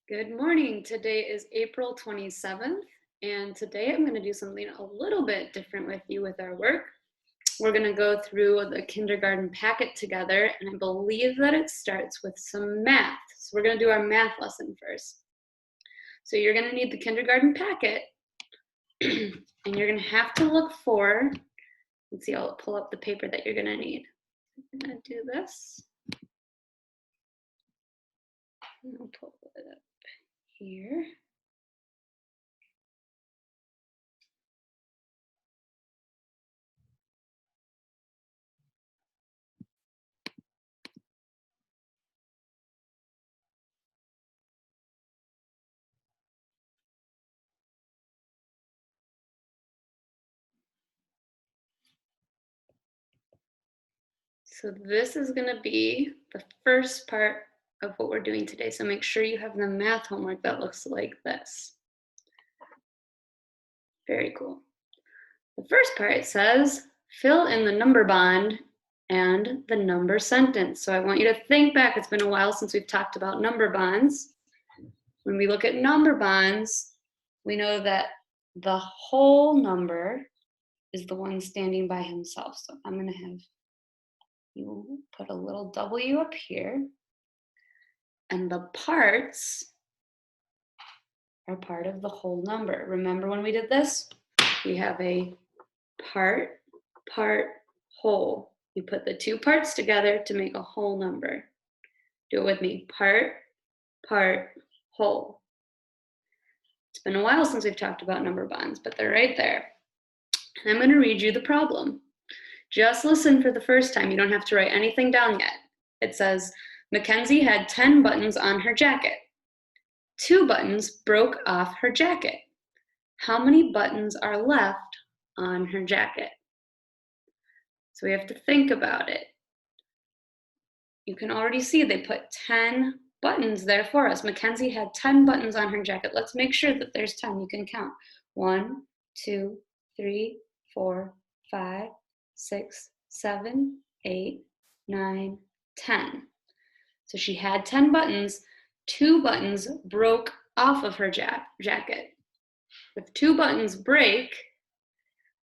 Good morning. Today is April 27th, and today I'm going to do something a little bit different with you with our work. We're going to go through the kindergarten packet together, and I believe that it starts with some math. So we're going to do our math lesson first. So you're going to need the kindergarten packet, and you're going to have to look for, let's see, I'll pull up the paper that you're going to need. I'm going to do this. I'll pull it up here. So this is going to be the first part of what we're doing today. So make sure you have the math homework that looks like this. Very cool. The first part says, fill in the number bond and the number sentence. So I want you to think back. It's been a while since we've talked about number bonds. When we look at number bonds, we know that the whole number is the one standing by himself. So I'm going to have you put a little W up here. And the parts are part of the whole number. Remember when we did this? We have a part, whole. You put the two parts together to make a whole number. Do it with me. Part, whole. It's been a while since we've talked about number bonds, but they're right there. And I'm going to read you the problem. Just listen for the first time. You don't have to write anything down yet. It says, Mackenzie had 10 buttons on her jacket. 2 buttons broke off her jacket. How many buttons are left on her jacket? So we have to think about it. You can already see they put 10 buttons there for us. Mackenzie had 10 buttons on her jacket. Let's make sure that there's 10. You can count. 1, 2, 3, 4, 5, 6, 7, 8, 9, 10. So she had 10 buttons. 2 buttons broke off of her jacket. If 2 buttons break,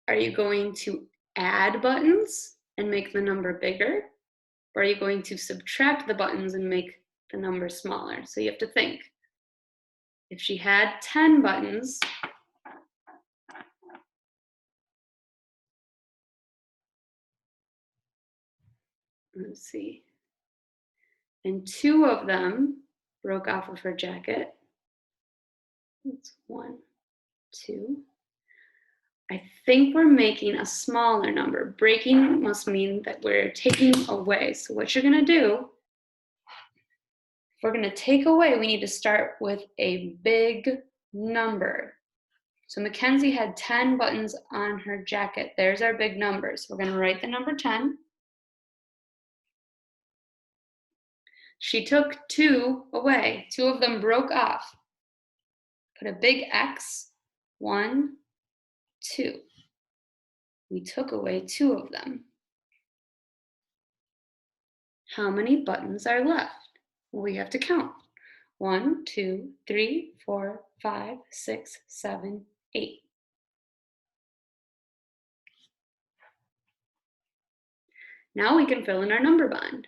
are you going to add buttons and make the number bigger? Or are you going to subtract the buttons and make the number smaller? So you have to think. If she had 10 buttons, let's see, and 2 of them broke off of her jacket. That's 1, 2. I think we're making a smaller number. Breaking must mean that we're taking away. So what you're going to do, if we're going to take away, we need to start with a big number. So Mackenzie had 10 buttons on her jacket. There's our big number. So we're going to write the number 10. She took 2 away. 2 of them broke off. Put a big X. 1, 2. We took away 2 of them. How many buttons are left? Well, we have to count. 1, 2, 3, 4, 5, 6, 7, 8. Now we can fill in our number bond.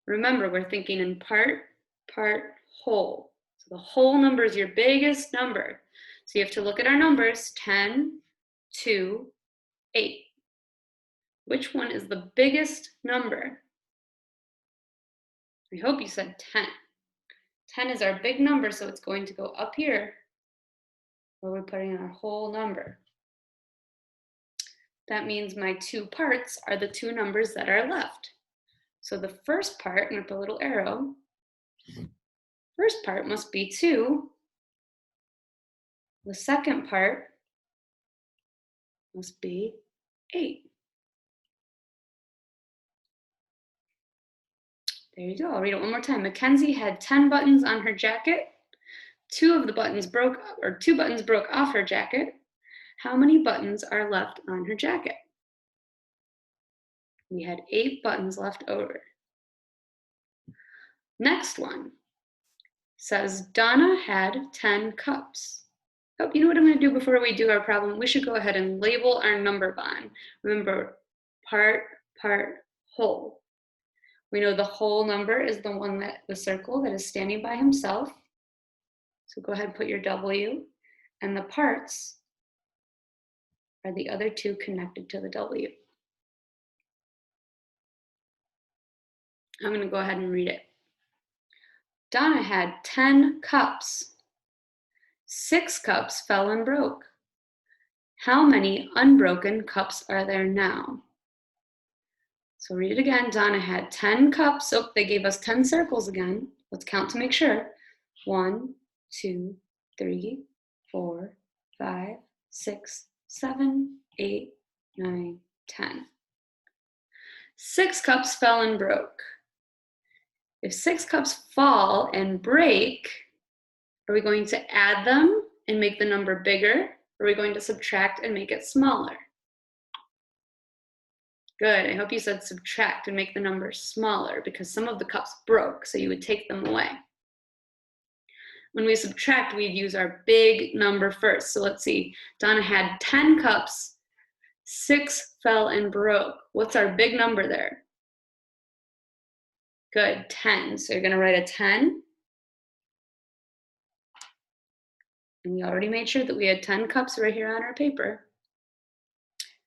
Remember, we're thinking in part, whole. So the whole number is your biggest number. So you have to look at our numbers, 10, 2, 8. Which one is the biggest number? I hope you said 10. 10 is our big number, so it's going to go up here where we're putting our whole number. That means my 2 parts are the 2 numbers that are left. So the first part, I'm going to put a little arrow. First part must be 2. The second part must be 8. There you go. I'll read it one more time. Mackenzie had 10 buttons on her jacket. 2 buttons broke off her jacket. How many buttons are left on her jacket? We had 8 buttons left over. Next one. says Donna had 10 cups. Oh, you know what I'm going to do before we do our problem? We should go ahead and label our number bond. Remember, part, whole. We know the whole number is the one the circle that is standing by himself. So go ahead and put your W, and the parts are the other two connected to the W. I'm going to go ahead and read it. Donna had 10 cups. 6 cups fell and broke. How many unbroken cups are there now? So read it again. Donna had 10 cups. Oh, they gave us 10 circles again. Let's count to make sure. 1, 2, 3, 4, 5, 6, 7, 8, 9, 10. 6 cups fell and broke. If 6 cups fall and break, are we going to add them and make the number bigger? Or are we going to subtract and make it smaller? Good, I hope you said subtract and make the number smaller because some of the cups broke, so you would take them away. When we subtract, we'd use our big number first. So let's see, Donna had 10 cups, 6 fell and broke. What's our big number there? Good, 10. So you're gonna write a 10. And we already made sure that we had 10 cups right here on our paper.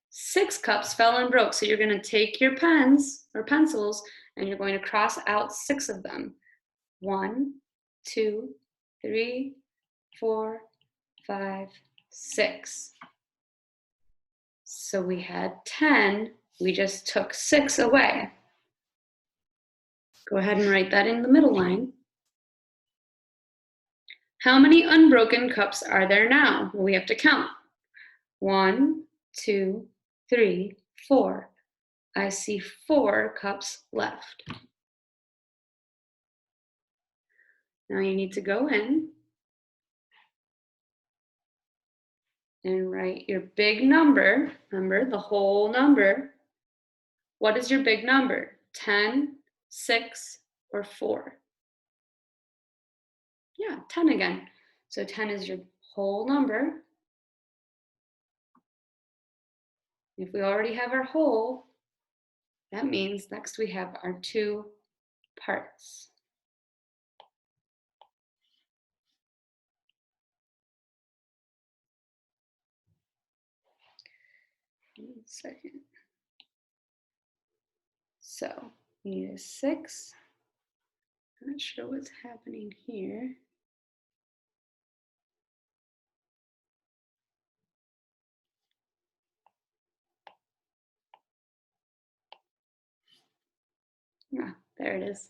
6 cups fell and broke. So you're gonna take your pens or pencils and you're going to cross out 6 of them. 1, 2, 3, 4, 5, 6. So we had 10, we just took 6 away. Go ahead and write that in the middle line. How many unbroken cups are there now? Well, we have to count. 1, 2, 3, 4. I see 4 cups left. Now you need to go in and write your big number. Remember, the whole number. What is your big number? 10, 6, or 4? Yeah, 10 again. So 10 is your whole number. If we already have our whole, that means next we have our 2 parts. One second. So we need a 6. I'm not sure what's happening here. Ah, there it is.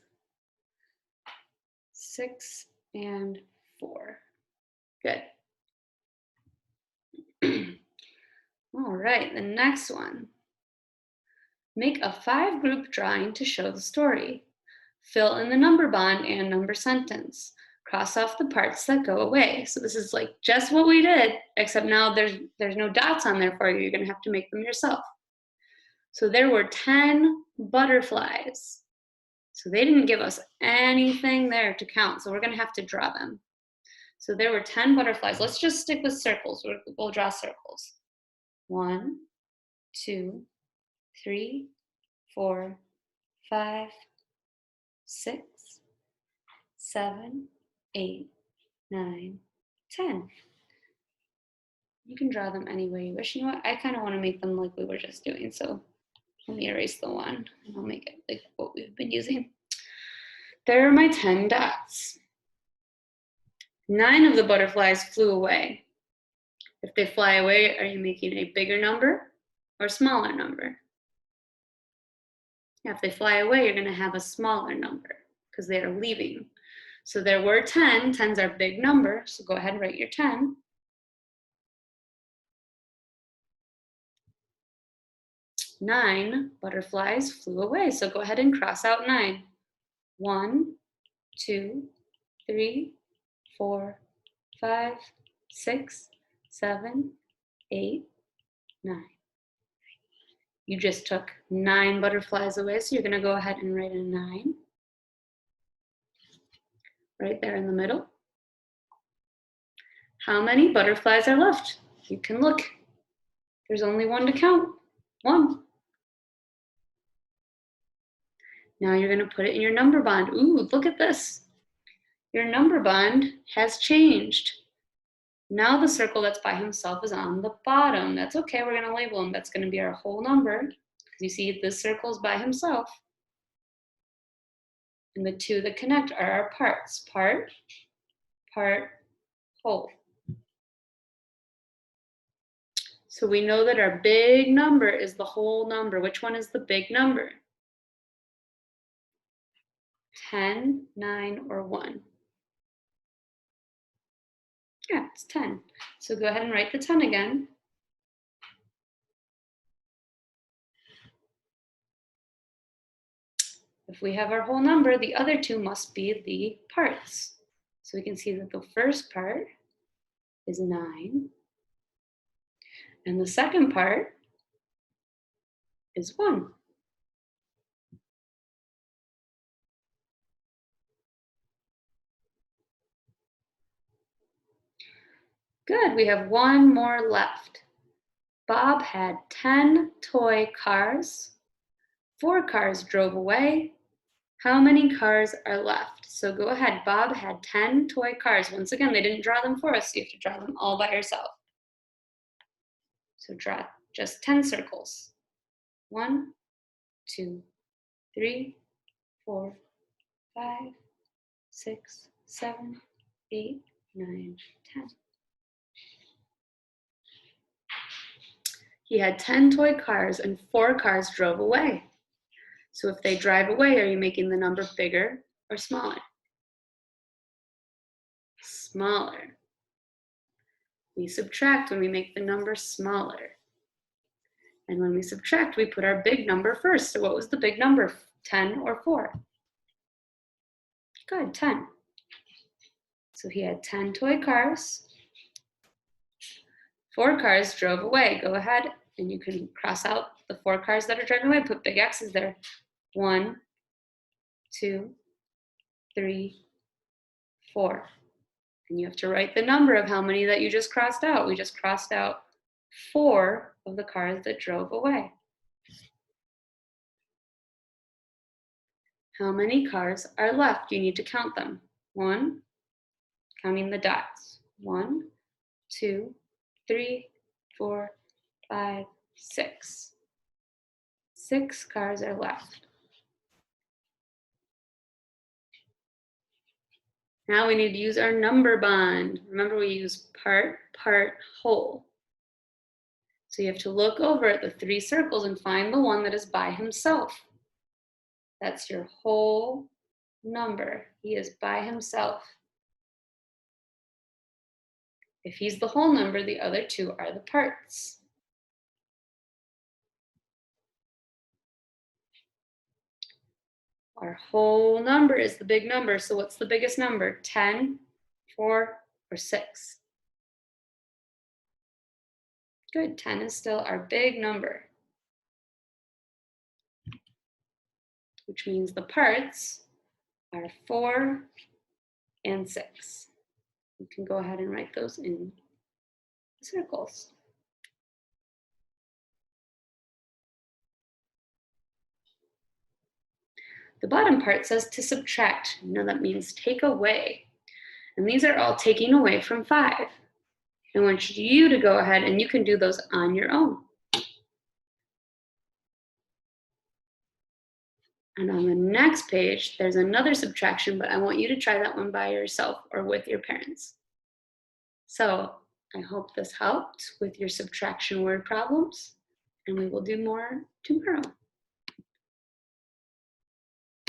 6 and 4. Good. All right, the next one. Make a 5-group drawing to show the story. Fill in the number bond and number sentence. Cross off the parts that go away. So this is like just what we did, except now there's no dots on there for you. You're gonna have to make them yourself. So there were 10 butterflies. So they didn't give us anything there to count. So we're gonna have to draw them. So there were 10 butterflies. Let's just stick with circles. We'll draw circles. 1, 2, 3, 4, 5, 6, 7, 8, 9, 10. You can draw them any way you wish. You know what? I kind of want to make them like we were just doing. So let me erase the 1 and I'll make it like what we've been using. There are my 10 dots. 9 of the butterflies flew away. If they fly away, are you making a bigger number or smaller number? Yeah, if they fly away, you're going to have a smaller number because they are leaving. So there were 10. 10's our big number. So go ahead and write your 10. 9 butterflies flew away. So go ahead and cross out 9. 1, 2, 3, 4, 5, 6, 7, 8, 9. You just took 9 butterflies away, so you're going to go ahead and write a 9. right there in the middle. How many butterflies are left? You can look. There's only one to count. 1. Now you're going to put it in your number bond. Ooh, look at this. Your number bond has changed. Now the circle that's by himself is on the bottom. That's okay, we're gonna label him. That's gonna be our whole number. Because you see this circle is by himself. And the two that connect are our parts. Part, part, whole. So we know that our big number is the whole number. Which one is the big number? 10, 9, or 1? Yeah, it's 10. So go ahead and write the 10 again. If we have our whole number, the other two must be the parts. So we can see that the first part is 9, and the second part is 1. Good, we have one more left. Bob had 10 toy cars. 4 cars drove away. How many cars are left? So go ahead, Bob had 10 toy cars. Once again, they didn't draw them for us, so you have to draw them all by yourself. So draw just 10 circles. 1, 2, 3, 4, 5, 6, 7, 8, 9, 10. He had 10 toy cars and 4 cars drove away. So if they drive away, are you making the number bigger or smaller? Smaller. We subtract when we make the number smaller. And when we subtract, we put our big number first. So what was the big number, 10 or 4? Good, 10. So he had 10 toy cars. 4 cars drove away. Go ahead and you can cross out the 4 cars that are driving away. Put big X's there. 1, 2, 3, 4. And you have to write the number of how many that you just crossed out. We just crossed out 4 of the cars that drove away. How many cars are left? You need to count them. 1, counting the dots. 1, 2, 3, 4, 5, 6. 6 cars are left. Now we need to use our number bond. Remember, we use part, part, whole. So you have to look over at the 3 circles and find the one that is by himself. That's your whole number. He is by himself. If he's the whole number, the other 2 are the parts. Our whole number is the big number. So what's the biggest number? 10, 4, or 6? Good, 10 is still our big number, which means the parts are 4 and 6. You can go ahead and write those in circles. The bottom part says to subtract. Now that means take away. And these are all taking away from 5. I want you to go ahead and you can do those on your own. And on the next page, there's another subtraction, but I want you to try that one by yourself or with your parents. So I hope this helped with your subtraction word problems, and we will do more tomorrow.